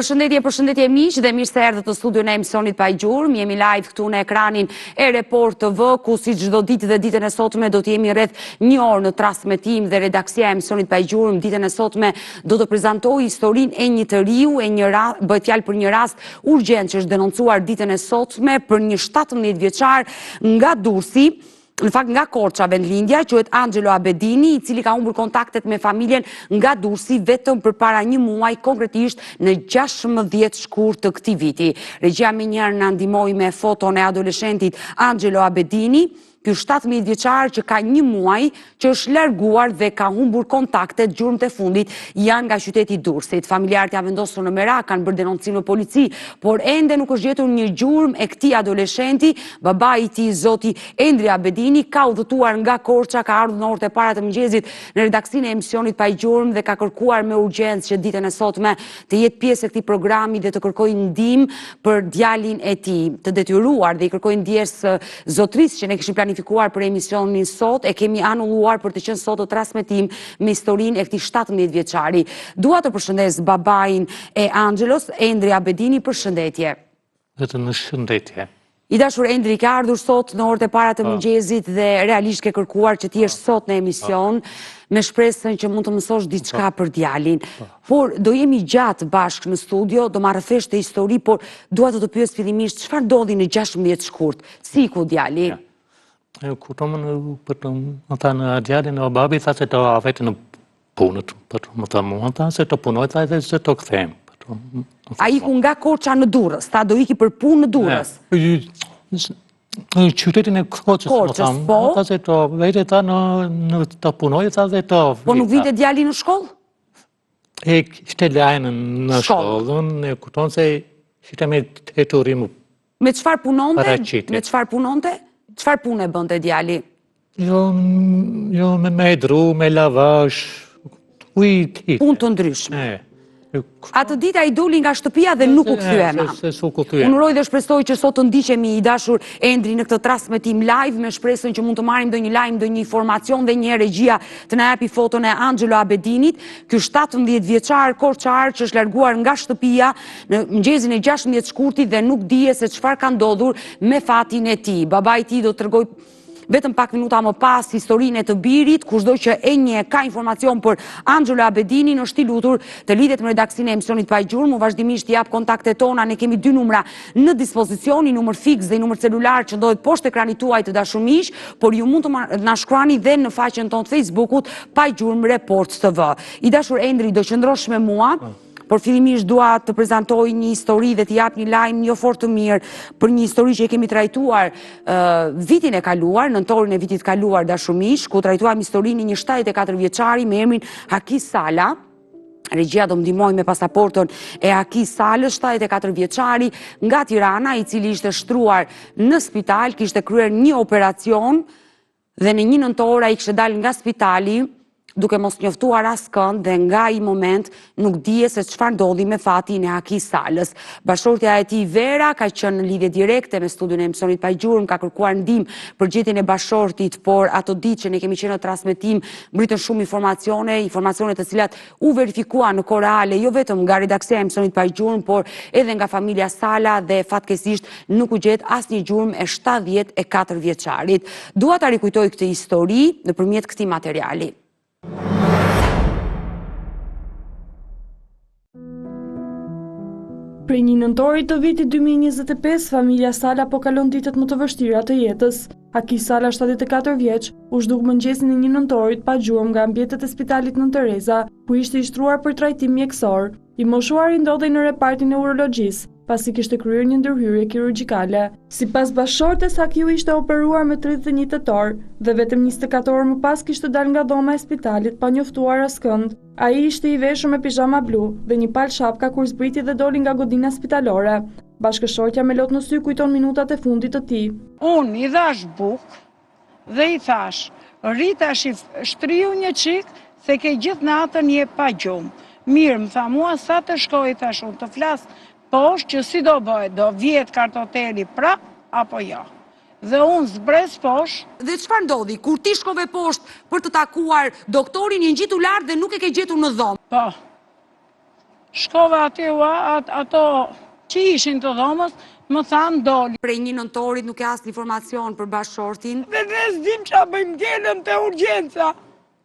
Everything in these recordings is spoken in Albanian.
Përshëndetje miq dhe mirë se erdhët në studion e emisionit Pa i Gjurmë. Jemi live këtu në ekranin e Report TV, ku si çdo ditë dhe ditën e sotme do të jemi rreth 1 orë në transmetim dhe redaksia e emisionit Pa i Gjurmë. Ditën e sotme do të prezantojë historinë e një të riu, bëhet fjalë për një rast urgjent që është denoncuar ditën e sotme për një 17 vjeçar nga Durrësi. Në fakt nga Korça vendlindja, quhet Angelo Abedini, i cili ka humbur kontaktet me familjen nga Durrësi vetëm përpara 1 muaji, konkretisht në 16 shkurt të këtij viti. Regjia më njëherë na ndihmoi me foton e adoleshentit Angelo Abedini. Ky 17 vjeçar që ka 1 muaj që është larguar dhe ka humbur kontaktet, gjurmët e fundit janë nga qyteti i Durrësit. Familjarët janë vendosur në Merak, kanë bërë denoncim në polici, por ende nuk është gjetur një gjurmë e këtij adoleshenti. Babai i tij, zoti Endri Abedini, ka udhëtuar nga Korça, ka ardhur në orët e para të mëngjesit në redaksinë e emisionit Pa i Gjurmë dhe ka kërkuar me urgjencë që ditën e sotme të jetë pjesë e këtij programi dhe të kërkojë ndihmë për djalin e tij. Të detyruar dhe i kërkojnë ndjes zotrisë që ne kishim planifikuar për emisionin sot, e kemi anulluar për të qenë sot të transmetim me historinë e këtij 17 vjeçari. Dua të përshëndes babain e Angelos, Endri Abedini, përshëndetje. Vetëm në shëndetje. I dashur Endri, ka ardhur sot në orët e para të mëngjesit dhe realisht ke kërkuar që ti jesh sot në emision me shpresën që mund të mësosh diçka për djalin. Por do jemi gjatë bashkë në studio, do marrë fesh të histori, por dua të pyes fillimisht çfarë ndodhi në 16 shkurt? Si ku djali? Kuptoj për ata në djalin e babi tha se do vetë në punët, për më të mua tha se të punoj tha dhe se të kthehem. A iku nga Korça në Durrës, ta do iki për punë në Durrës? Në qytetin e Korçës, po? Tha se të vetë ta në të punoj tha dhe të vita. Po nuk vinte djali në shkollë? E kishte lajnë në shkollën, e kupton se ishte me heturim. Me çfarë punonte? Çfarë punë bënte djali? Jo me dru, me lavazh, punë të ndryshme. Atë ditë ai doli nga shtëpia dhe nuk u kthye. Unë uroj dhe shpresoj që sot të ndiqemi i dashur Endri në këtë transmetim live me shpresën që mund të marrim ndonjë lajm, ndonjë informacion dhe një regjia të na japi foton e Angelo Abedinit, ky 17 vjeçar korçar që është larguar nga shtëpia në mëngjesin e 16 shkurtit dhe nuk dihet se çfarë ka ndodhur me fatin e tij. Babai i tij do të tregoj vetëm pak minuta më pas historinë e të birit, kushdo që e njeh ka informacion për Angelo Abedinin, është i lutur të lidhet me redaksinë e emisionit Pa i Gjurmë, vazhdimisht i jap kontaktet tona, ne kemi 2 numra në dispozicion, një numër fiks dhe një numër celular që ndodhet poshtë ekranit tuaj të dashur miq, por ju mund të na shkruani dhe në faqen tonë të Facebookut Pa i Gjurmë Report TV. I dashur Endri, do qëndrosh me mua. Por fillimisht dua të prezantoj një histori dhe të jap një lajm jo fort të mirë për një histori që e kemi trajtuar vitin e kaluar, nëntorin e vitit kaluar dashur miq, ku trajtuam historinë e një 74 vjeçari me emrin Hakis Sala. Regjia do më ndihmoj me pasaportën e Hakis Salës, 74 vjeçari nga Tirana, i cili ishte shtruar në spital, kishte kryer një operacion dhe në 1 nëntor ai kishte dalë nga spitali duke mos njoftuar askënd dhe nga ai moment nuk dije se çfarë ndodhi me fatin e Hakis Salës. Bashortja e tij Vera ka qenë në lidhje direkte me studion e emisionit Pa i Gjurmë, ka kërkuar ndihmë për gjendjen e bashortit, por ato ditë që ne kemi qenë në transmetim mbritën shumë informacione të cilat u verifikuan në kohë reale, jo vetëm nga redaksia e emisionit Pa i Gjurmë, por edhe nga familja Sala dhe fatkeqësisht nuk u gjet asnjë gjurmë e 74 vjeçarit. Dua ta rikujtoj këtë histori nëpërmjet këtij materiali. Prej një nëntorit të vitit 2025, familja Sala po kalon ditët më të vështira të jetës. Hakis Sala, 74 vjeç, u zhduk mëngjesin e një nëntorit pa gjurmë nga mbijetët e spitalit Nën Tereza, ku ishte i shtruar për trajtim mjekësor. I moshuari ndodhej në repartin e urologjisë, pasi kishte kryer një ndërhyrje kirurgjikale. Sipas bashortes, Hakiu ishte operuar me 31 tetor dhe vetëm 24 orë më pas kishte dalë nga dhoma e spitalit pa njoftuar askënd. Ai ishte i veshur me pijama blu dhe një palë shapka kur zbriti dhe doli nga godina spitalore. Bashkëshortja me lot në sy kujton minutat e fundit të tij. Unë i dhash bukë dhe i thash, Rita shtriu një çik se ke gjithë natën je pa gjumë. Mirë, më tha mua sa të shkoj, thash unë të flas poshtë që si do bëhet, do vjet kartoteli prap apo jo. Dhe unë zbres poshtë. Dhe çfarë ndodhi? Kur ti shkove poshtë për të takuar doktorin, i ngjitu lart dhe nuk e ke gjetur në dhomë. Po. shkova aty ato që ishin të dhomës, më thanë doli. Prej 1 nëntorit nuk e asë informacion për bashortin. Dhe ne s'dim qa bëjmë, djelëm të urgjenca.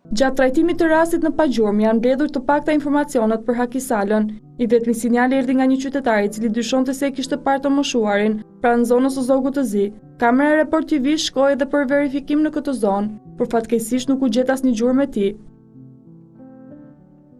Gjatë trajtimit të rastit në pagjurmë janë mbledhur të pakta informacionet për Hakisalën. I vetmi sinjal erdhi nga një qytetar i cili dyshonte se e kishte parë të moshuarin pranë zonës së Zogut të Zi. Kamera Report TV shkoi edhe për verifikim në këtë zonë, por fatkeqësisht nuk u gjet asnjë gjurmë e tij.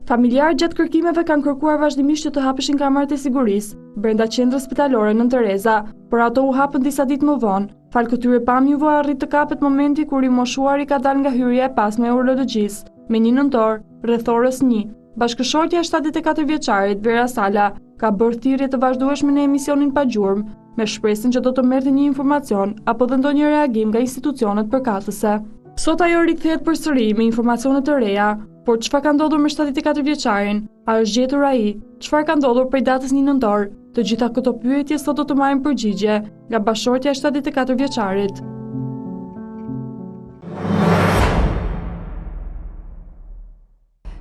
Familjarët gjatë kërkimeve kanë kërkuar vazhdimisht që të hapeshin kamerat e sigurisë brenda qendrës spitalore Nën Tereza, por ato u hapën disa ditë më vonë. Fal këtyre pamjeve arrit të kapet momenti kur i moshuari ka dalë nga hyrja e pasme e urologjisë, me 1 nëntor, rreth orës 1. Bashkëshortja e 74 vjeçarit Vera Sala ka bërë thirrje të vazhdueshme në emisionin Pa Gjurmë, me shpresën që do të merrte një informacion apo dhe ndonjë reagim nga institucionet përkatëse. Sot ajo rikthehet përsëri me informacione të reja, por çfarë ka ndodhur me 74 vjeçarin? A është gjetur ai? Çfarë ka ndodhur prej datës 1 nëntor? Të gjitha këto pyetje sot do të marrin përgjigje nga bashortja e 74 vjeçarit.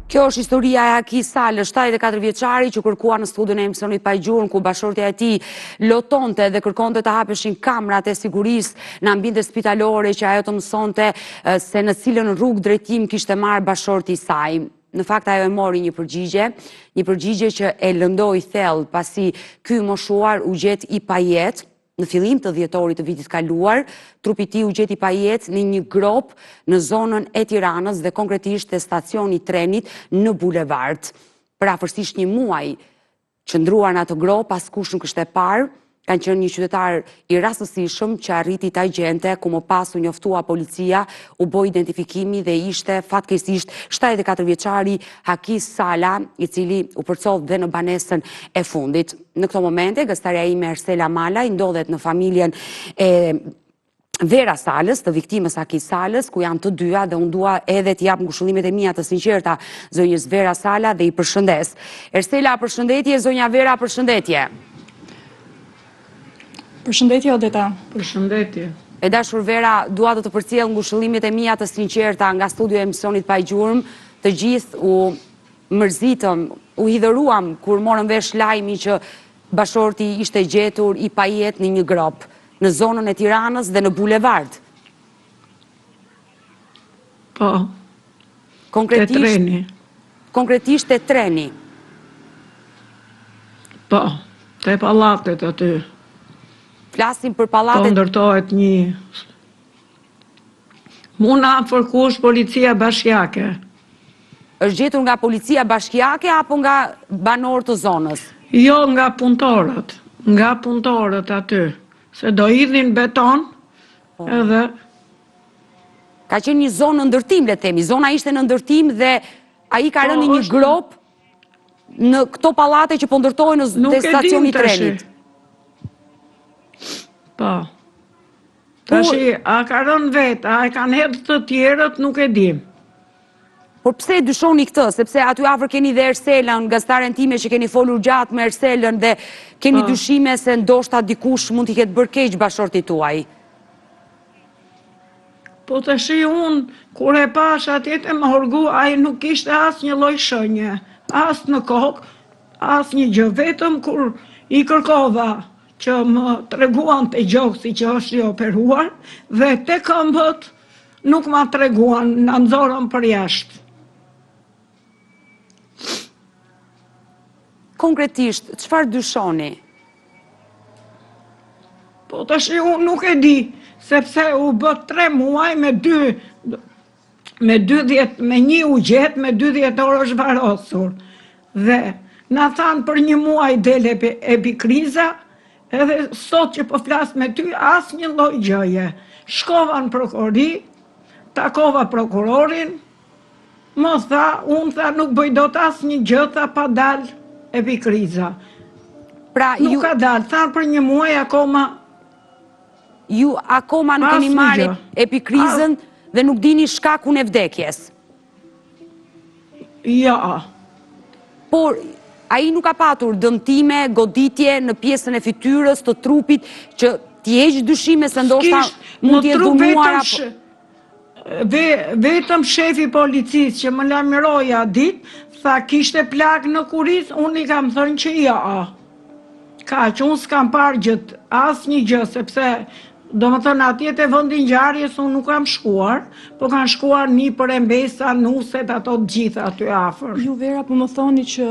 Kjo është historia e Hakisalës, 74 vjeçari që kërkua në studion e emisionit Pa Gjurmë, ku bashortja e tij lotonte dhe kërkonte të hapeshin kamrat e sigurisë në ambientet spitalore, që ajo të mësonte se në cilën rrugë drejtim kishte marrë bashorti i saj. Në fakt ajo e mori një përgjigje që e lëndoi thellë pasi ky moshuar u gjet i pajet. Në fillim të dhjetorit të vitit kaluar, trupi i tij u gjet i pajet në një grop në zonën e Tiranës dhe konkretisht te stacioni i trenit në bulevard. Për afërsisht 1 muaj qëndruar në atë grop, askush nuk ishte parë. Kanë qenë një qytetar i rastësishëm që arriti ta gjente, ku më pas u njoftua policia, u bë identifikimi dhe ishte fatkeqësisht 74 vjeçari Hakis Sala, i cili u përcov dhe në banesën e fundit. Në këto momente, gazetaria ime Ersela Mala i ndodhet në familjen e Vera Salës, të viktimës Hakis Salës, ku janë të dyja dhe unë dua edhe të jap ngushëllimet e mia të sinqerta zonjës Vera Sala dhe i përshëndes. Ersela, përshëndetje, zonja Vera, përshëndetje. Përshëndetje Odeta. Përshëndetje. E dashur Vera, dua të përcjell ngushëllimet e mia të sinqerta nga studio e emisionit Pa Gjurmë. Të gjithë u mërzitëm, u hidhëruam kur morëm vesh lajmi që bashorti ishte gjetur i pajet në një grop në zonën e Tiranës dhe në bulevard. Po. Konkretisht te treni. Po, te pallatet aty. Flasim për pallatet. Po ndërtohet një. Muna fërkush policia bashkiake. Është gjetur nga policia bashkiake apo nga banorë të zonës? Jo, nga punëtorët aty. Se do hidhin beton, edhe... Ka qenë një zonë në ndërtim, le themi. Zona ishte në ndërtim dhe ai ka rënë një grop në këto pallate që po ndërtohen në stacioni i trenit. Po. Tashi, a ka rënë vetë, a e kanë hedhë të tjerët, nuk e dim. Por pse dyshoni këtë? Sepse aty afër keni dhe Erselën, gazetaren time që keni folur gjatë me Erselën dhe keni dyshime se ndoshta dikush mund t'i ketë bërë keq bashortit tuaj. Po tashi unë, kur e pash atjet e më horgu, ai nuk ishte as një lloj shenje, as në kokë, as një gjë, vetëm kur i kërkova që më treguan te gjoksi që është i operuar, dhe te këmbët nuk ma treguan, na nxorën për jashtë. Konkretisht, çfarë dyshoni? Po tash unë nuk e di, sepse u bë 3 muaj me 1 u gjet, me 12 orë është varosur. Dhe na thanë për 1 muaj del epikriza, edhe sot që po flas me ty, asnjë lloj gjëje. Shkova në prokurori, takova prokurorin, më tha, unë tha nuk bëj dot asnjë gjë, tha pa dal epikriza. Nuk ka dal, tha për 1 muaj akoma. Ju akoma nuk keni marrë epikrizën dhe nuk dini shkakun e vdekjes. Ja. Por ai nuk ka patur dëmtime, goditje në pjesën e fytyrës të trupit që t'i heq dyshime se ndoshta mund të jetë dhumuar apo vetëm shefi policisë që më lajmëroi atë ditë Tha kishte plak në kuris, unë I kam thënë që ja. Ka që unë s'kam parë gjithë asë një gjë, sepse do më thënë atje të vëndin ngjarjes unë nuk kam shkuar, po kam shkuar një për Embesa, Nuset, ato të gjitha aty afër. Ju Vera, po më thoni që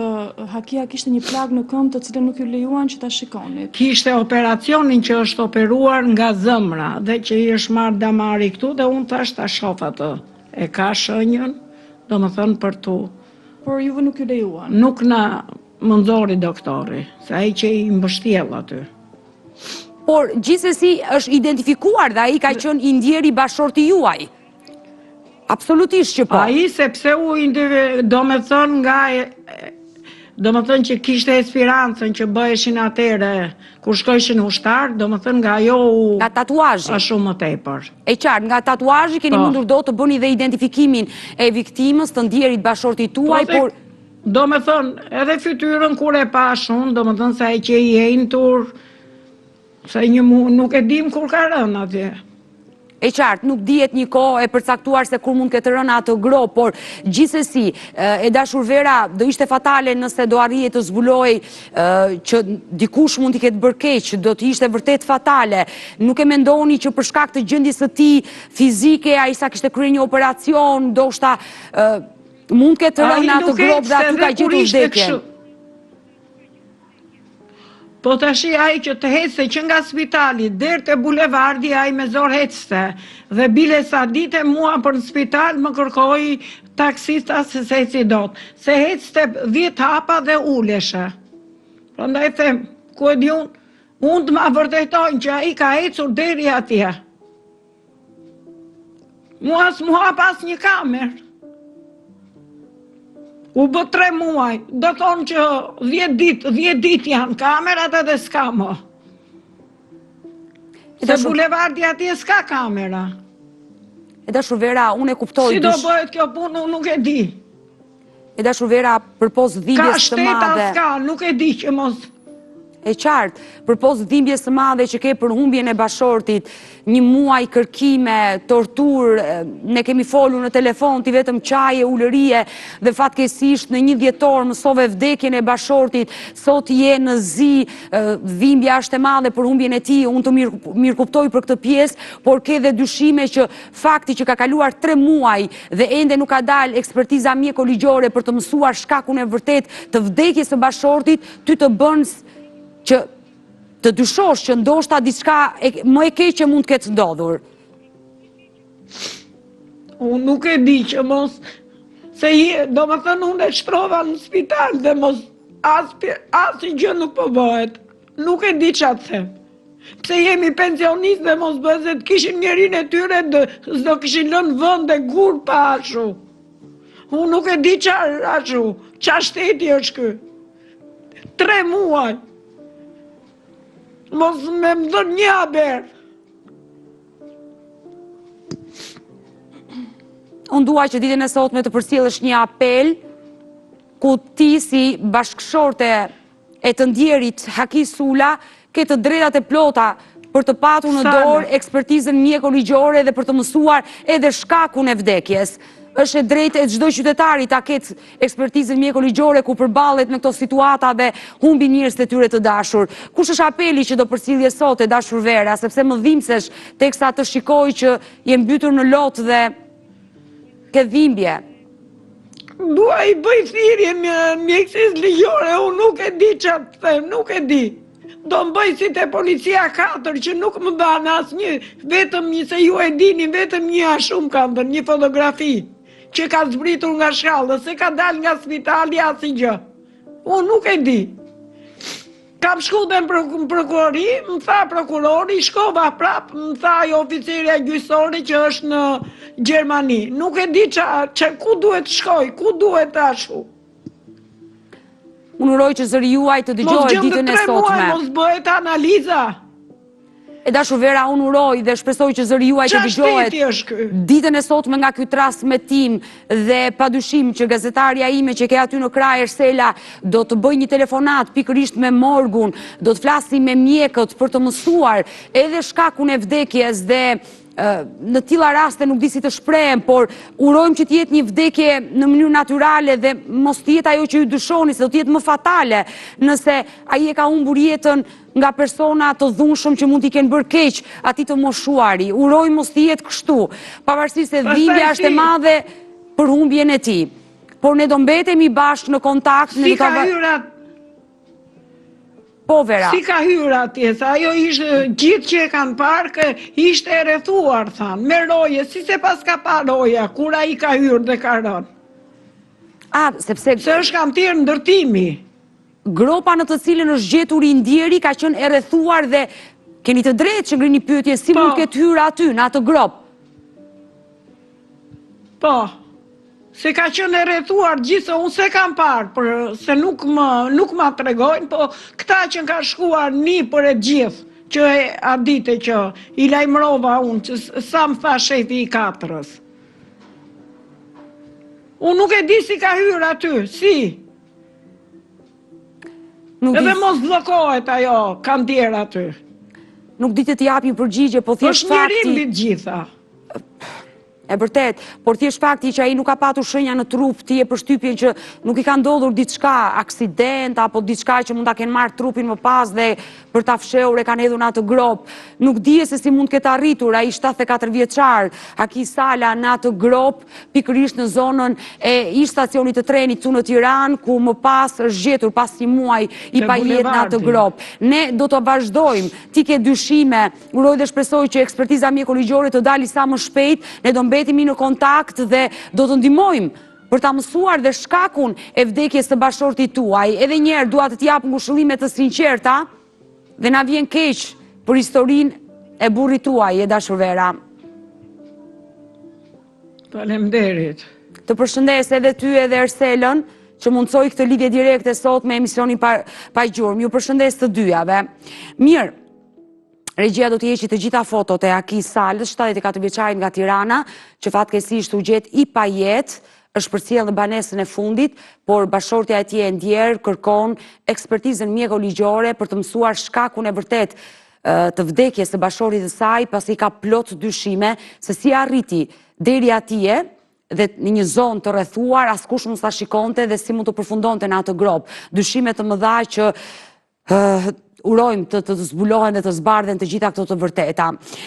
Hakia kishte një plagë në këmbë të cilën nuk ju lejuan që ta shikonit. Kishte operacionin që është operuar nga zëmra dhe që I është marrë damari këtu dhe unë thash ta shoh atë. E ka shënjën, do më thënë për tu. Por juve nuk ju lejuan? Nuk na më nxori doktori, se ai që I mbështjell aty. Por gjithsesi është identifikuar dhe ai ka qenë I ndjeri bashorti juaj. Absolutisht që po. Ai sepse do me thënë nga do me thënë që kishte espirancën që bëheshin atere kur shkojshin ushtar, do me thënë nga ajo nga tatuazhi. A shumë më tepër. E qartë, nga tatuazhi keni mundur do të bëni dhe identifikimin e viktimës të ndjerit bashortit tuaj, por do me thënë, edhe fytyrën kur e pa shumë, do me thënë se ai që I entur, se nuk e dim kur ka rënë atje. E qartë, nuk dihet një kohë e përcaktuar se kur mund këtë rënë atë gro, por gjithsesi, e dashur Vera, do ishte fatale nëse do arrije të zbuloj që dikush mund t'i ketë bërë keq, do t'ishte vërtet fatale. Nuk e mendoni që për shkak të gjendjes së tij fizike, ai sa kishte kryer një operacion, ndoshta mund ketë rënë atë grop dhe aty ka gjetur vdekjen. Po tashi ai që të hecte që nga spitali deri te bulevardi ai me zor hecte dhe bile sa dite mua për në spital më kërkoi taksista se eci dot. Se hecte 10 hapa dhe uleshe. Prandaj them, ku e di unë të ma vërtetojnë që ai ka ecur deri atje. Mua s'mu hap as një kamerë. U bë 3 muaj, do thonë që 10 dit janë kamerat edhe s'ka më. Se bulevardi atje s'ka kamera. E dashur Vera, unë e kuptoj. Si do bëhet kjo punë, nuk e di. E dashur Vera, përpos dhimbjes së madhe. Ka shteta s'ka, nuk e di që mos. E qartë, përpos dhimbjes së madhe që ke për humbjen e bashortit, një muaj kërkime, tortur, ne kemi folur në telefon, ti vetëm qaje, ulërie, dhe fatkeqësisht në 1 dhjetor mësove vdekjen e bashortit, sot je në zi, dhimbja është e madhe për humbjen e tij, unë të mirë kuptoj për këtë pjesë, por ke dhe dyshime që fakti që ka kaluar 3 muaj dhe ende nuk ka dalë ekspertiza mjekoligjore për të mësuar shkakun e vërtet të vdekjes së bashortit, ty të bën që të dyshosh që ndoshta diçka më e keqe mund të ketë ndodhur. Unë nuk e di që mos, se do më thënë unë e shtrova në spital dhe mos asnjë gjë nuk po bëhet. Nuk e di ç'a të them. Pse jemi pensionist dhe mos bëhet se të kishin njërin e tyre s'do kishin lënë vend e gur pa ashu. Unë nuk e di ç'a shteti është ky. 3 muaj. Mos me më dhënë një haber. Unë dua që ditën e sotme të përcjellësh një apel ku ti si bashkëshorte e të ndjerit Haki Sula ke të drejtat e plota për të patur në dorë ekspertizën mjekoligjore dhe për të mësuar edhe shkakun e vdekjes. Është e drejtë e çdo qytetari ta ketë ekspertizën mjekoligjore ku përballet në këto situata dhe humbi njerëz të tyre të dashur. Kush është apeli që do përcjellje sot e dashur Vera, sepse më dhimbsesh teksa të shikoj që je mbytur në lot dhe ke dhimbje. Dua I bëj thirrje mjekësisë ligjore, unë nuk e di ç'a të them, nuk e di. Do më bëj si te policia 4 që nuk më dhanë asnjë, vetëm një se ju e dini, vetëm një a shumë kam dhënë, një fotografi që ka zbritur nga shkallë, se ka dalë nga spitali asnjë. Unë nuk e di. Kam shku dhe në prokurori, më tha prokurori, shkova prap, më tha ajo oficirja gjyqësore që është në Gjermani. Nuk e di ku duhet shkoj, ku duhet ashu. Unë uroj që zëri juaj të dëgjohet ditën e sotme. Mos bëhet analiza. E dashur Vera, unë uroj dhe shpresoj që zëri juaj të dëgjohet ditën e sotme nga ky transmetim dhe padyshim që gazetaria ime që ke aty në kraj Ersela do të bëj një telefonat pikërisht me morgun, do të flasim me mjekët për të mësuar edhe shkakun e vdekjes dhe në tilla raste nuk di si të shprehem, por urojmë që t'jetë një vdekje në mënyrë natyrale dhe mos t'jetë ajo që ju dyshoni, se do t'jetë më fatale nëse ai e ka humbur jetën nga persona të dhunshëm që mund t'i kenë bërë keq atij të moshuari. Urojmë mos t'jetë kështu, pavarësisht se dhimbja është e madhe për humbjen e tij. Por ne do mbetemi bashkë në kontakt. Si ka hyrë atë? Po, Vera. Si ka hyrë atje, sa ajo ishte gjithë që e kanë parë, ishte e rrethuar, thanë, me roje, si se pas ka pa roja, kur ai ka hyrë dhe ka rënë. Sepse se është kam tjerë ndërtimi. Gropa në të cilën është gjetur i ndjeri ka qenë e rrethuar dhe keni të drejtë që ngrini pyetje si mund ketë hyrë aty në atë grop. Po. Se ka qenë e rrethuar gjithë, unë se kam parë, se nuk ma tregojnë, po këta që ka shkuar një për e gjithë, që a dite që i lajmërova unë, që sa më tha shefi i 4-ës. Unë nuk e di si ka hyrë aty, si? Edhe mos blokohet ajo, kanë tjerë aty. Nuk di të t'japi përgjigje, po thjesht fakti... është njërim bitë gjitha. E vërtet, por thjesht fakti që ai nuk ka patur shenja në trup, ti e përshtypjen që nuk i ka ndodhur diçka, aksident apo diçka që mund ta kenë marrë trupin më pas dhe për ta fshehur e kanë hedhur në atë grop. Nuk dihet se si mund ketë arritur ai 74 vjeçar, Aki Sala në atë grop, pikërisht në zonën e ish stacionit të trenit këtu në Tiranë, ku më pas është gjetur pas një muaj i pa jetë në atë grop. Ne do të vazhdojmë, ti ke dyshime, uroj dhe shpresoj që ekspertiza mjekoligjore të dali sa më shpejt, ne do mbetemi në kontakt dhe do të ndihmojmë për ta mësuar dhe shkakun e vdekjes së bashortit tuaj. Edhe një herë dua të t'jap ngushëllime të sinqerta dhe na vjen keq për historinë e burrit tuaj, e dashur Vera. Faleminderit. Të përshëndes edhe ty edhe Erselën, që mundsoi këtë lidhje direkte sot me emisionin pa gjurmë. Ju përshëndes të dyjave. Mirë. Regjia do të heqë të gjitha fotot e Aki Salës, 74 vjeçarit nga Tirana, që fatkeqësisht u gjet i pa jetë, është përcjellë në banesën e fundit, por bashortja e tij e ndjer kërkon ekspertizën mjekoligjore për të mësuar shkakun e vërtet të vdekjes së bashorit të saj, pasi ka plot dyshime se si arriti deri atje dhe në një zonë të rrethuar, askush mos ta shikonte dhe si mund të përfundonte në atë grop. Dyshime të mëdha që urojmë të zbulohen dhe të zbardhen të gjitha këto të vërteta.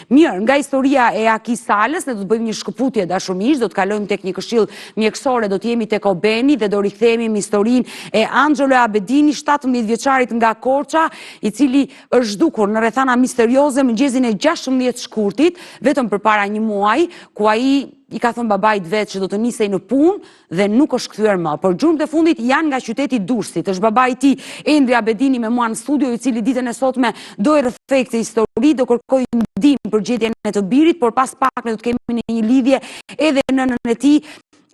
Mirë, nga historia e Aki Salës, ne do të bëjmë një shkëputje dashurmish, do të kalojmë tek një këshill mjekësore, do të jemi tek Obeni dhe do rikthehemi me historinë e Angelo Abedini, 17 vjeçarit nga Korça, i cili është zhdukur në rrethana misterioze mëngjesin e 16 shkurtit, vetëm përpara një muaji, ku ai i ka thënë babait vet që do të nisej në punë dhe nuk është kthyer më. Por gjurmët e fundit janë nga qyteti Durrësit. Është babai i tij, Endri Abedini, me mua në studio, i cili ditën e sotme do i rrethej këtë histori, do kërkoj ndihmë për gjetjen e të birit, por pas pak ne do të kemi një lidhje edhe nënën e tij,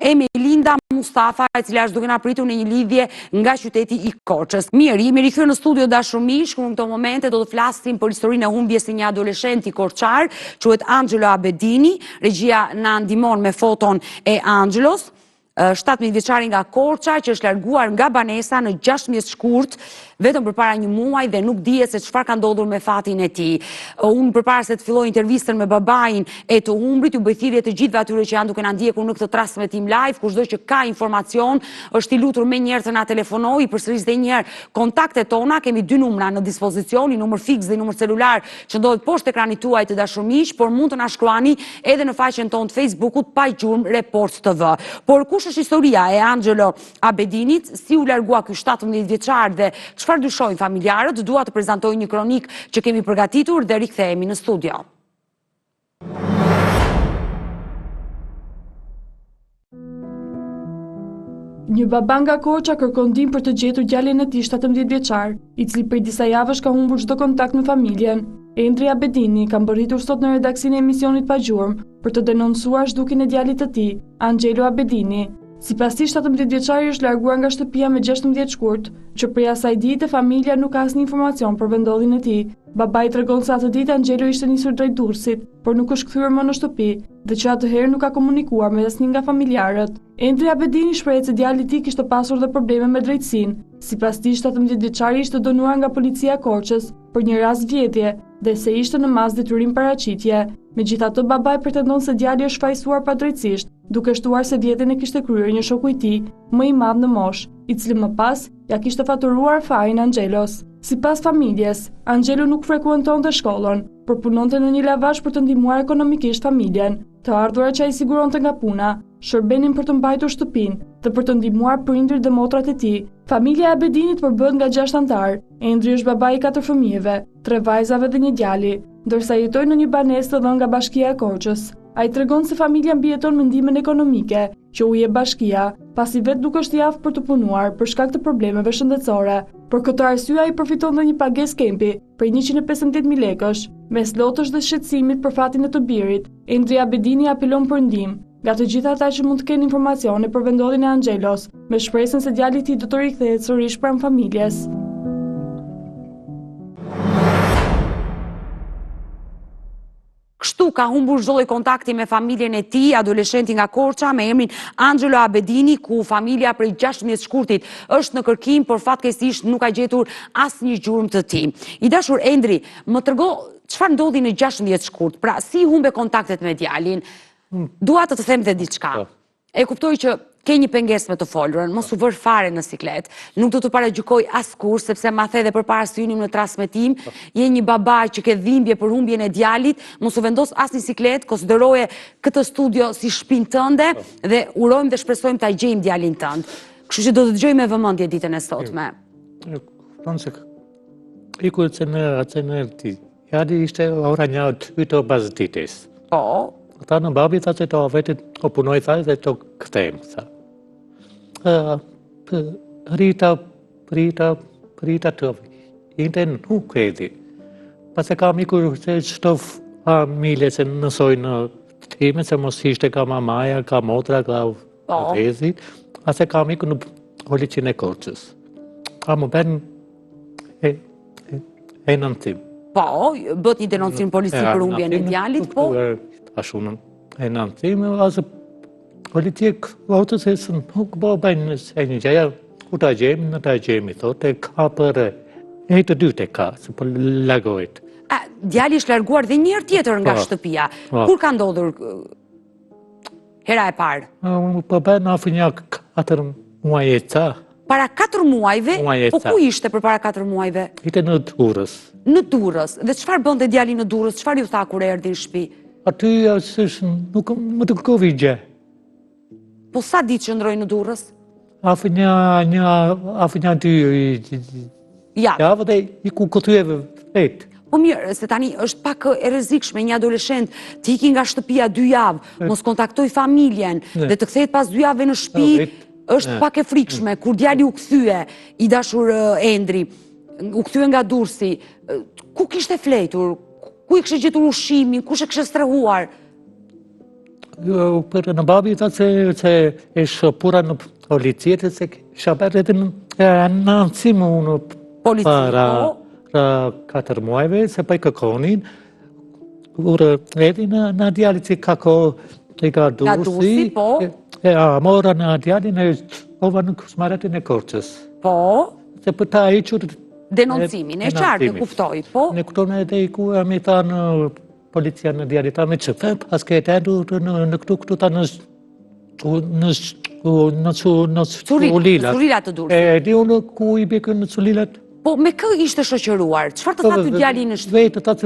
Emelinda Mustafa, e cila është duke na pritur në një lidhje nga qyteti i Korçës. Mirë, jemi rikthyer në studio dashurmish, ku në këto momente do të flasim për historinë e humbjes së një adoleshenti korçar, quhet Angelo Abedini. Regjia na ndihmon me foton e Angelos, 17 vjeçari nga Korça, që është larguar nga banesa në 16 shkurt, vetëm përpara një muaji dhe nuk dihet se çfarë ka ndodhur me fatin e tij. Unë përpara se të filloj intervistën me babain e të humbrit, ju bëj thirrje të gjithëve atyre që janë duke na ndjekur në këtë transmetim live, kushdo që ka informacion, është i lutur me njerëz të na telefonojë, përsëris edhe një herë kontaktet tona, kemi 2 numra në dispozicion, një numër fiks dhe një numër celular që ndodhet poshtë ekranit tuaj të dashurmiq, por mund të na shkruani edhe në faqen tonë të Facebookut Pa Gjurmë Report TV. Por kush është historia e Angelo Abedinit, si u largua ky 17 vjeçar dhe çfarë dyshojnë familjarët, dua të prezantoj një kronik që kemi përgatitur dhe rikthehemi në studio. Një baba nga Korça kërkon ndihmë për të gjetur djalin e tij 17 vjeçar, i cili prej disa javësh ka humbur çdo kontakt me familjen. Endri Abedini ka mbërritur sot në redaksinë e emisionit Pa Gjurmë për të denoncuar zhdukjen e djalit të tij, Angelo Abedini. Sipas tij, 17 vjeçari është larguar nga shtëpia me 16 shkurt, që prej asaj dite familja nuk ka asnjë informacion për vendodhjen e tij. Babai tregon se atë ditë Angelo ishte nisur drejt Durrësit, por nuk është kthyer më në shtëpi dhe që atëherë nuk ka komunikuar me asnjë nga familjarët. Endri Abedini shprehet se djali i tij kishte pasur dhe probleme me drejtsinë. Sipas tij, 17 vjeçari ishte dënuar nga policia e Korçës për një rast vjedhje dhe se ishte në mas detyrim paraqitje. Megjithatë, babai pretendon se djali është fajsuar padrejtisht, duke shtuar se vjedhjen e kishte kryer një shoku i tij, më i madh në moshë, i cili më pas ja kishte faturuar fajin Angelos. Sipas familjes, Angelo nuk frekuentonte shkollën, por punonte në një lavazh për të ndihmuar ekonomikisht familjen. Të ardhurat që ai siguronte nga puna shërbenin për të mbajtur shtëpinë dhe për të ndihmuar prindrit dhe motrat e tij. Familja e Abedinit përbëhet nga 6 anëtar. Endri është babai i 4 fëmijëve, 3 vajzave dhe një djali, ndërsa jetojnë në një banesë të dhënë nga Bashkia e Korçës. Ai tregon se familja mbijeton me ndihmën ekonomike që u jep bashkia, pasi vetë nuk është i aftë për të punuar për shkak të problemeve shëndetësore. Për këtë arsye ai përfiton dhe një pagesë kempi për 115.000 lekësh, mes lotësh dhe shqetësimit për fatin e të birit. Endri Abedini apelon për ndihmë nga të gjithë ata që mund të kenë informacione për vendodhjen e Angelos, me shpresën se djali i tij do të rikthehet sërish pranë familjes. Kështu ka humbur çdo lloj kontakti me familjen e tij, adoleshenti nga Korça me emrin Angelo Abedini, ku familja prej 16 shkurtit është në kërkim, por fatkeqësisht nuk ka gjetur asnjë gjurmë të tij. I dashur Endri, më trego çfarë ndodhi në 16 shkurt? Pra, si humbe kontaktet me djalin? Dua të them dhe diçka. E kuptoj që ke një pengesë me të folurën, mos u vër fare në siklet, nuk do të paragjykoj askur, sepse ma the dhe përpara se hynim në transmetim, je një babai që ke dhimbje për humbjen e djalit, mos u vendos as një siklet, konsideroje këtë studio si shtëpinë tënde dhe urojmë dhe shpresojmë ta gjejmë djalin tënd. Kështu që do të dëgjoj me vëmendje ditën e sotme. Iku që në ti, jadi ishte ora një të bazëtitis. Po. Ta në babi tha që të vetit o punoj tha dhe të këtejmë, tha. Rita të inte nuk edhi. Pas e kam ikur se qëto familje që nësoj në time, se mos ishte ka mamaja, ka motra, ka vezit, as e kam ikur në policin e Korçës. A më ben e nëntim. Po, bët një denoncim polici për humbjen e djalit, po? Ashunën e nëntim, asë politik votës e së nuk bëjnë e një gjaja, ku ta gjemi, në ta gjemi, thote, ka për e të dyte ka, se për lagojt. Djali është larguar dhe njërë tjetër nga shtëpia. Kur ka ndodhur hera e parë? Për bëjnë afë një 4 muaj e ca. Para 4 muajve? Po ku ishte për para 4 muajve? Ite në Durrës. Në Durrës. Dhe qëfar bënde djali në Durrës? Qëfar ju tha kur e erdhi në shtëpi? Aty nuk më të kovi gjë. Po sa ditë që ndroj në Durrës? Afë një 2 javë dhe i ku këtyjeve vetë. Po mirë, se tani është pak e rrezikshme një adoleshent të iki nga shtëpia 2 javë, mos kontaktoj familjen dhe të kthehet pas 2 javëve në shtëpi, është pak e frikshme. Kur djali u kthye, i dashur Endri, u kthye nga Durrësi, ku kishte fletur? Ku i kështë gjetur ushimin? Kush e kështë strehuar? Për në babi ta se e shëpura në policijet, se shabet edhe në nëncimu në para 4 muajve, se pa i këkonin, edhe në djali që kako i ka Durrësi, mora në djali në ova në kusmaretin e Korçës. Po? Se për ta i qërë denoncimin, e qartë, e kuftoj, po? Në këtone edhe i ku e mi tha në policia në djali ta me qëpë, pas ke e tendu në këtu ta në Culilat të Durrësit. E di unë ku i bikë në Culilat. Po, me kë ishte shoqëruar? Qëfar të tha të djali në shtëpi? Vetë ta që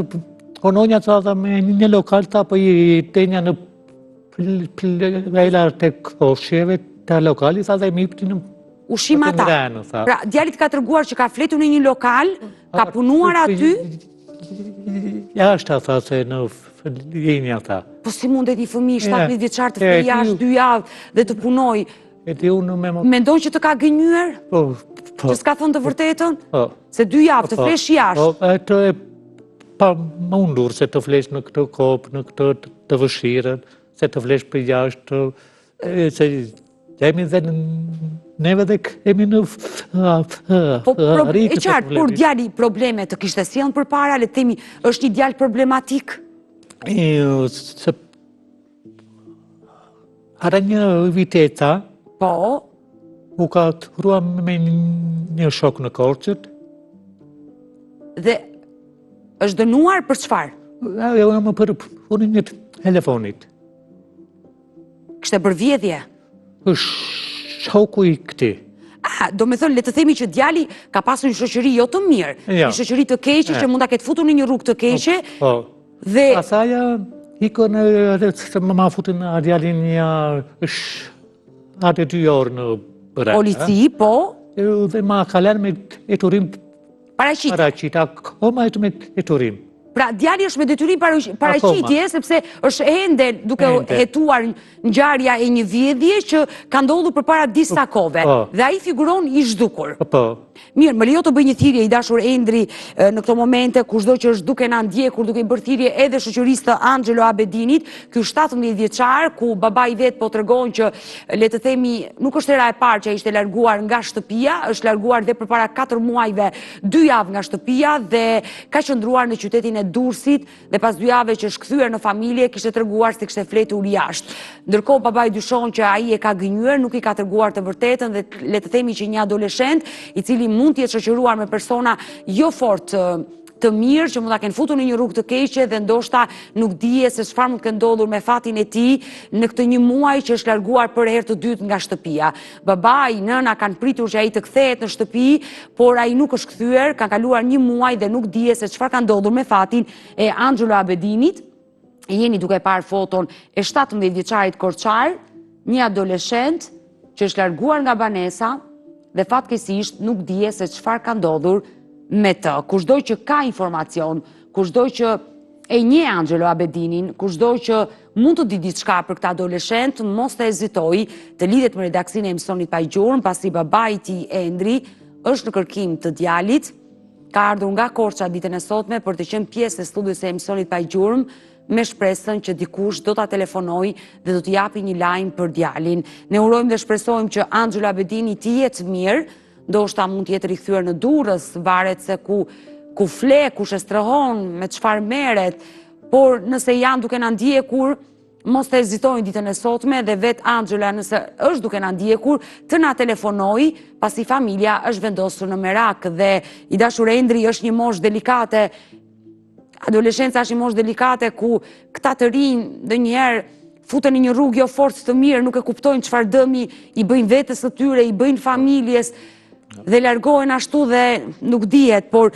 kononja të tha me një lokal ta, po i tenja në plejlar të koshjeve të lokali, tha dhe mi pëti në ushim ata. Pra, djalit ka tërguar që ka fletur në një lokal, ka punuar aty? Ja është ta tha se në linja ta. Po si mundet një fëmijë 17 vjeçar të fëmijë jashtë 2 javë dhe të punoj? Mendon që të ka gënjur? Po. Që s'ka thënë të vërtetën? Po. Se 2 javë të flesh jashtë? Po, e e pa mundur se të flesh në këtë kopë, në këtë të vëshirën, se të flesh për jashtë, se jemi dhe neve dhe kemi në E qartë, por djali probleme të kishte sjellën përpara, le të themi, është një djalë problematik? Ara një viteta, po, u ka të hrua me një shok në Korçët. Dhe është dënuar për çfarë? Jo, më për punin e telefonit. Kishte bërvjedhje? Shoku i këtij. Do me thënë, le të themi që djali ka pasur një shoqëri jo të mirë, një shoqëri të keqe që mund ta ketë futur në një rrugë të keqe. Dhe pasaja ikën se më futën djalin një atë 2 orë në polici, po. Dhe ma kalan me detyrim paraqitje. Akoma me detyrim. Pra, djali është me detyrim paraqitje, sepse është ende duke hetuar ngjarja e një vjedhje që ka ndodhur përpara disa kohëve. Dhe ai figuron i zhdukur. Mirë, më lejo të bëj një thirrje i dashur Endri në këto momente, kushdo që është duke na ndjekur, duke i bërë thirrje edhe shoqërisë të Angelo Abedinit, ky 17 vjeçar, ku babai vet po tregon që le të themi nuk është hera e parë që ai ishte larguar nga shtëpia, është larguar dhe përpara 4 muajve 2 javë nga shtëpia dhe ka qëndruar në qytetin e Durrësit dhe pas 2 javëve që është kthyer në familje kishte treguar se kishte fletur jashtë. Ndërkohë babai dyshon që ai e ka gënjur, nuk i ka treguar të vërtetën dhe le të themi që një adoleshent i cili mund të jetë shoqëruar me persona jo fort të mirë, që mund ta kenë futur në një rrugë të keqe dhe ndoshta nuk dije se çfarë mund të kenë ndodhur me fatin e tij në këtë 1 muaj që është larguar për herë të dytë nga shtëpia. Babai, nëna kanë pritur që ai të kthehet në shtëpi, por ai nuk është kthyer, ka kaluar 1 muaj dhe nuk dije se çfarë ka ndodhur me fatin e Angelo Abedinit. Jeni duke parë foton e 17 vjeçarit Korçar, një adoleshent që është larguar nga banesa dhe fatkeqësisht nuk dije se çfarë ka ndodhur me të. Kushdo që ka informacion, kushdo që e njeh Angelo Abedinin, kushdo që mund të di diçka për këtë adoleshent, mos të hezitoj të lidhet me redaksinë e emisionit Pa Gjurmë, pasi babai i tij Endri është në kërkim të djalit, ka ardhur nga Korça ditën e sotme për të qenë pjesë e studios së emisionit Pa Gjurmë, me shpresën që dikush do ta telefonoj dhe do t'i japi një lajm për djalin. Ne urojmë dhe shpresojmë që Angelo Abedini të jetë mirë, ndoshta mund të jetë rikthyer në Durrës, varet se ku fle, kush e strehon, me çfarë merret, por nëse janë duke na ndjekur, mos të hezitojnë ditën e sotme dhe vet Angela nëse është duke na ndjekur të na telefonoj, pasi familja është vendosur në merak dhe i dashur Endri është një moshë delikate. Adoleshenca është një moshë delikate ku këta të rinj ndonjëherë futen në një rrugë jo fort të mirë, nuk e kuptojnë çfarë dëmi i bëjnë vetes së tyre, i bëjnë familjes dhe largohen ashtu dhe nuk dihet, por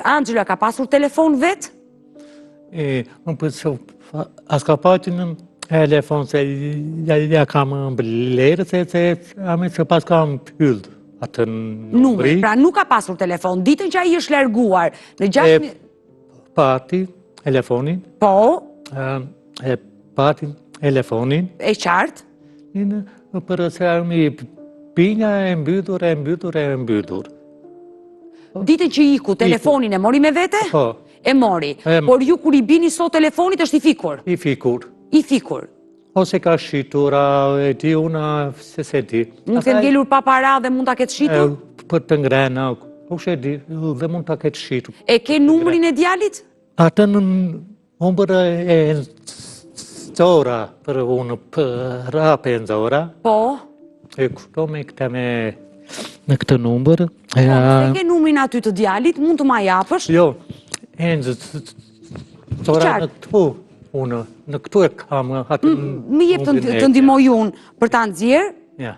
Angela ka pasur telefon vet? Unë përse as ka pati në telefon se ja kam mbledhur se pas kam pyll atë numri. Pra nuk ka pasur telefon, ditën që ai është larguar në 6 pati telefonin. Po? Pati telefonin. E qartë? Për se armi pinja e mbytur. Ditën që iku, telefonin e mori me vete? Po. E mori. Por ju kur i bini sot telefonit është i fikur? I fikur. I fikur. Ose ka shitura, e di una se di. Nuk të ngelur pa para dhe mund ta ketë shitur? Për të ngrena, ose di, dhe mund ta ketë shitur. E ke numrin e djalit? Atë në umbër e Zora, për unë për rape në Zora. Po? E këto me këta me në këtë numër. Se ke numrin aty të djalit, mund të ma japësh? Jo, e në Zora në këtu, unë, në këtu e kam. Mi jep të ndihmoj unë për ta nxjerr? Ja.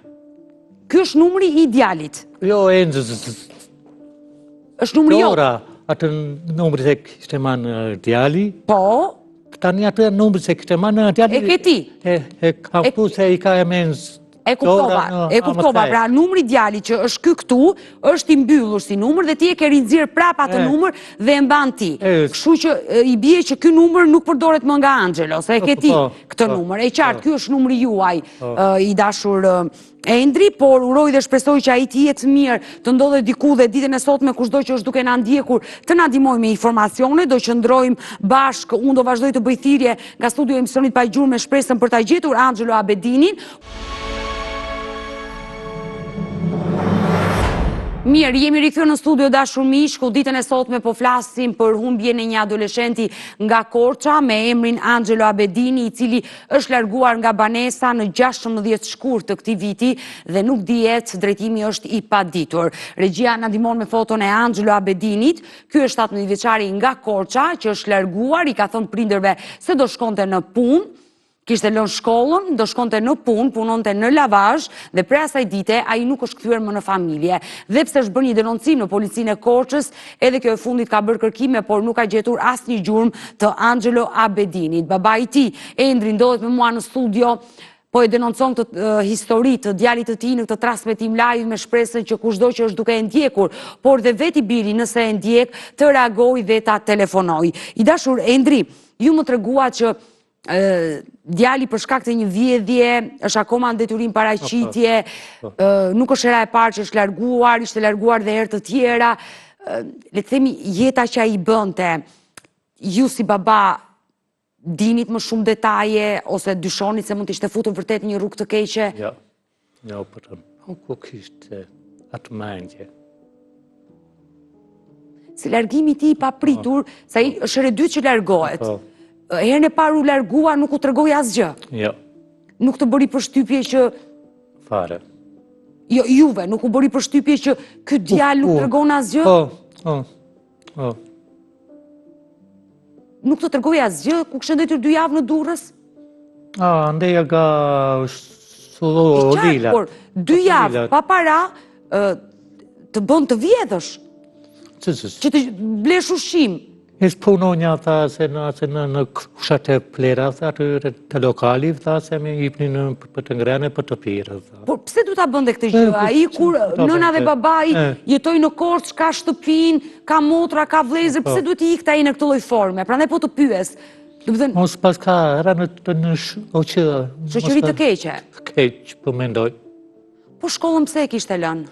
Ky është numri i djalit? Jo, e në është numri jo? Zora, atë numri se kështë ma në djali. Po? Tani atë numri se kështë ma në djali. E këti? E kam ku se i ka e menës. E kuptova, pra numri djali që është ky këtu, është i mbyllur si numër dhe ti e ke rinxjerr prapa atë numër dhe e mban ti. Kështu që i bie që ky numër nuk përdoret më nga Angelo, se e ke ti këtë numër. E qartë, ky është numri juaj i dashur Endri, por uroj dhe shpresoj që ai të jetë mirë, të ndodhet diku dhe ditën e sotme kushdo që është duke na ndjekur, të na ndihmojë me informacione, do qëndrojmë bashkë, unë do vazhdoj të bëj thirrje nga studio e emisionit Pa Gjurmë me shpresën për ta gjetur Angelo Abedinin. Mirë, jemi rikthyer në studio dashur miq, ku ditën e sotme po flasim për humbjen e një adoleshenti nga Korça me emrin Angelo Abedini, i cili është larguar nga banesa në 16 shkurt të këtij viti dhe nuk dihet, drejtimi është i paditur. Regjia na ndihmon me foton e Angelo Abedinit. Ky është 17 vjeçari nga Korça që është larguar, i ka thënë prindërve se do shkonte në punë. Kishte lënë shkollën, do shkonte në punë, punonte në lavazh dhe prej asaj dite ai nuk është kthyer më në familje. Dhe pse është bërë një denoncim në policinë e Korçës, edhe kjo e fundit ka bërë kërkime, por nuk ka gjetur asnjë gjurmë të Angelo Abedinit. Babai i tij, Endri, ndodhet me mua në studio, po e denoncon këtë histori të djalit të tij në këtë transmetim live me shpresën që kushdo që është duke e ndjekur, por dhe veti biri nëse e ndjek, të reagojë dhe ta telefonojë. I dashur Endri, ju më treguat që djali për shkak të një vjedhje është akoma në detyrim paraqitje, nuk është hera e parë që është larguar, ishte larguar dhe herë të tjera. Le të themi, jeta që ai bënte, ju si baba dinit më shumë detaje ose dyshonit se mund të ishte futur vërtet një rrugë të keqe? Jo, por nuk kishte atë mendje. Si largimi i tij i papritur, sa ai është herë e dytë që largohet. Herën e parë u largua, nuk u tregoi asgjë. Jo. Nuk të bëri përshtypje që... Fare. Jo, juve, nuk u bëri përshtypje që ky djalë nuk tregon asgjë? Nuk të tregoi asgjë, ku kishte ndëtur 2 javë në Durrës? Ndeja nga Sullila. Por 2 javë pa para të bën të vjedhësh. Që të blesh ushqim. Ishtë punonja, tha, se në kushat e plera, tha, të lokali, tha, se me ipnin për të ngrene, për të pirë, tha. Por pse du ta bënde këtë gjë? Ai kur nëna dhe babai jetoj në Korçë, ka shtëpin, ka motra, ka vëllezër, pse duhet i ikte ai në këtë lloj forme? Prandaj po të pyes. Mos pas ka rënë në shoqëri të keqe. Keq, po mendoj. Po shkollën pse e kishte lënë?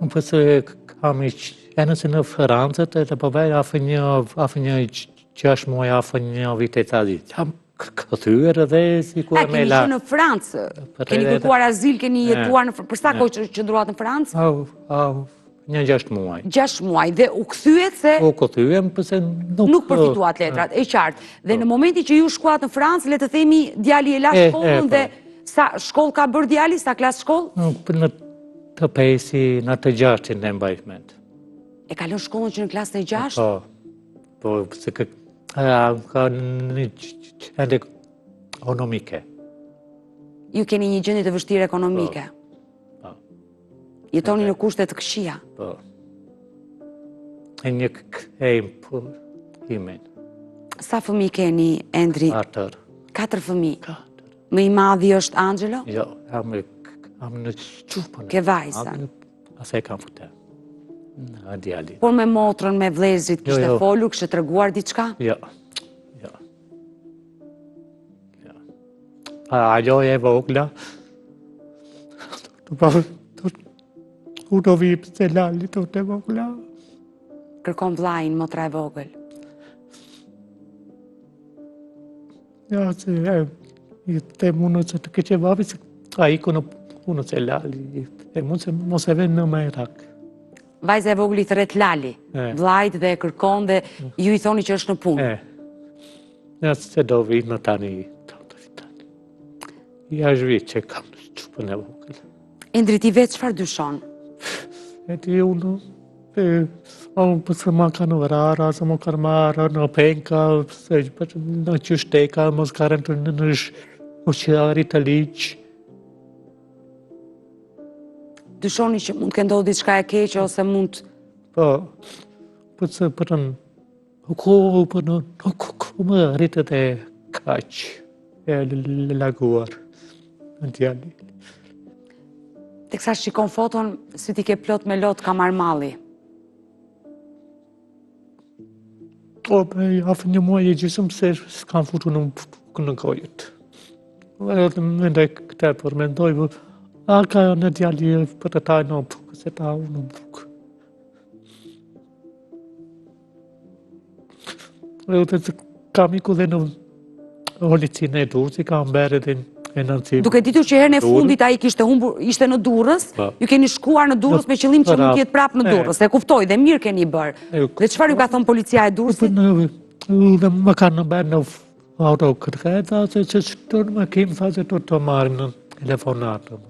Unë përse kam nëse në Francët, edhe po vej afë një 6 muaj, afë një vite të adit. Jam këthyër edhe si ku e me la... Keni që në Francë? Keni kërkuar azil, keni jetuar në Francë? Për sa kohë që qëndruat në Francë? Një 6 muaj. 6 muaj, dhe u këthyet se... U këthyem, përse nuk... Nuk përfituat letrat, e qartë. Dhe në momenti që ju shkuat në Francë, le të themi, djali e la shkollën dhe sa shkollë ka bërë djali, sa klasë shkollë? Në të 5, në të 6 në mbajtment. E kalon shkollën që në klasën e 6? Po, se ka një gjendje ekonomike. Ju keni një gjendje të vështirë ekonomike? Po. Jetoni në kushte të këqija? Po. E një kejmë për imen. Sa fëmijë keni, Endri? 4 fëmijë? Më i madhi është Angelo? Jo, jam në qupën. Ke vajza? Ase kam fute. Në djali. Por me motrën, me vlezrit, kishte folur, kishte treguar diçka? Jo. Ajo e vogla. U do vip se lali të të vogla. Kërkon vlajnë, motra e vogël. Ja, se i të mundë që të keqe vapi, se a i konë punë se lali, e mundë se mos e venë në me rak. Vajza e vogli thret Lali, vlajt dhe kërkon dhe ju i thoni që është në punë. Ja, se do vinë në tani, ja është vitë që kam në qupën e vogël. Endri, ti vetë çfarë dyshon? E ti unë, përse ma ka në vrara, se ma ka marra në penka, se në qyshteka, mos ka rënë në uqëri të liqë. Dyshoni që mund të ndodhë diçka e keqe ose mund... Po, përse përën, nuk më rritët e kaq, e laguar në djali. Teksa shikon foton, si ti ke plot me lot ka marmalli. Po, afë një muaj e gjysëm se s'kam futu në gojët. Mendoj këte, por mendoj, a ka në djali për të taj në bukë, se ta unë në bukë. Kam iku dhe në policinë e Durrësit, kam bërë dhe Duke ditur që herën e fundit ai kishte humbur, ishte në Durrës, ju keni shkuar në Durrës me qëllim që mund të jetë prapë në Durrës, e kuptoj dhe mirë keni bërë. Dhe çfarë ju ka thënë policia e Durrësit? Më kanë bërë në auto këtë, që të më kemë tha që të marrim në telefonatë.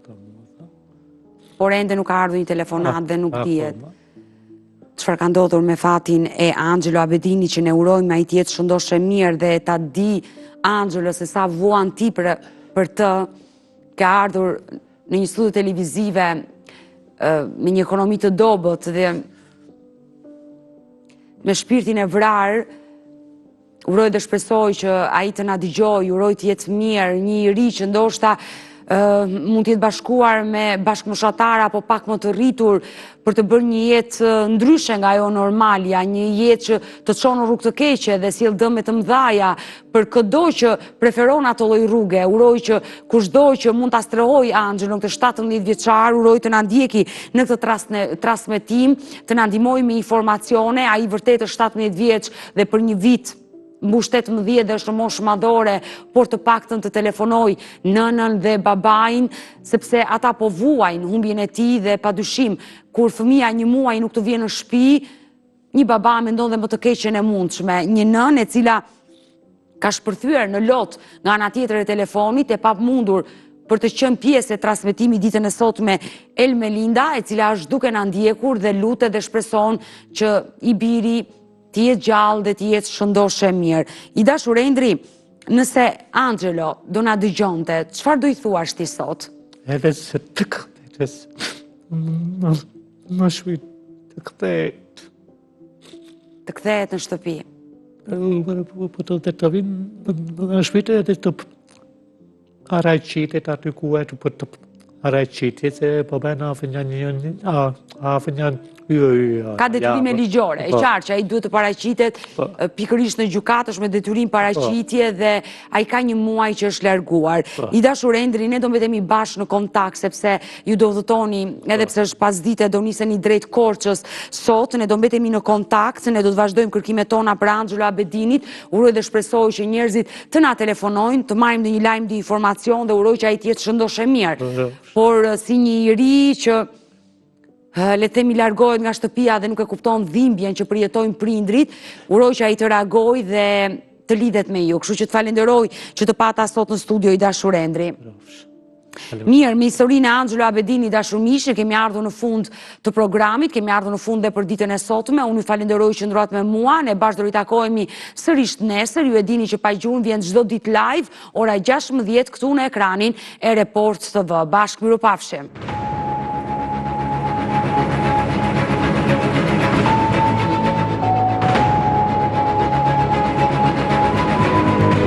Por ende nuk ka ardhur një telefonat dhe nuk dihet. Çfarë ka ndodhur me fatin e Angelo Abedini që ne urojmë ai të jetë shëndoshë mirë dhe ta di Angelo se sa vuan ti për të, ka ardhur në një studio televizive me një ekonomi të dobët dhe me shpirtin e vrarë. Uroj dhe shpresoj që ai të na dëgjojë, uroj të jetë mirë, një i ri që ndoshta mund të jetë bashkuar me bashkëmoshatara apo pak më të rritur për të bërë një jetë ndryshe nga ajo normalja, një jetë që të çon në rrugë të keqe dhe sjell dëme të mëdha për çdo që preferon ato lloj rruge. Uroj që kushdo që mund ta strehoj Angelo këtë 17 vjeçar, uroj të na ndjeki në këtë transmetim, të na ndihmojë me informacione, ai vërtet është 17 vjeç dhe për një vit mbush 18 dhe është në moshë madhore, por të paktën të telefonoj nënën dhe babain, sepse ata po vuajnë humbjen e tij dhe padyshim kur fëmia 1 muaj nuk të vjen në shtëpi, një baba mendon dhe më të keqen e mundshme, një nënë e cila ka shpërthyer në lot nga ana tjetër e telefonit e pamundur për të qenë pjesë e transmetimit ditën e sotme Elmelinda, e cila është duke na ndjekur dhe lutet dhe shpreson që i biri të jetë gjallë dhe të jetë shëndoshë mirë. I dashur Endri, nëse Angelo do na dëgjonte, çfarë do i thuash ti sot? Edhe se të kthehet. Më shpejt të kthehet. Të kthehet në shtëpi. Po të vinë në shpejt edhe të paraqitet aty ku e të paraqitet se po bën afër një ka detyrime ligjore, e qartë që ai duhet të paraqitet pikërisht në gjykatësh me detyrim paraqitje dhe ai ka 1 muaj që është larguar. I dashur Endri, ne do mbetemi bashkë në kontakt sepse ju do votoni, edhe pse është pasdite do niseni drejt Korçës sot, ne do mbetemi në kontakt, ne do të vazhdojmë kërkimet tona për Angelo Abedinit. Uroj dhe shpresoj që njerëzit të na telefonojnë, të marrim një lajm dhe informacion dhe uroj që ai të jetë shëndoshë mirë. Por si një i ri që le të themi largohet nga shtëpia dhe nuk e kupton dhimbjen që përjetojnë prindrit, uroj që ai të reagojë dhe të lidhet me ju. Kështu që të falenderoj që të pata sot në studio i dashur Endri. Mirë, me historinë e Angelo Abedini dashur miq, kemi ardhur në fund të programit, kemi ardhur në fund dhe për ditën e sotme. Unë ju falenderoj që ndroat me mua, ne bashkë do ritakojemi sërish nesër. Ju e dini që Pagjuhën vjen çdo ditë live, ora 16 këtu në ekranin e Report TV. Bashkë mirupafshim.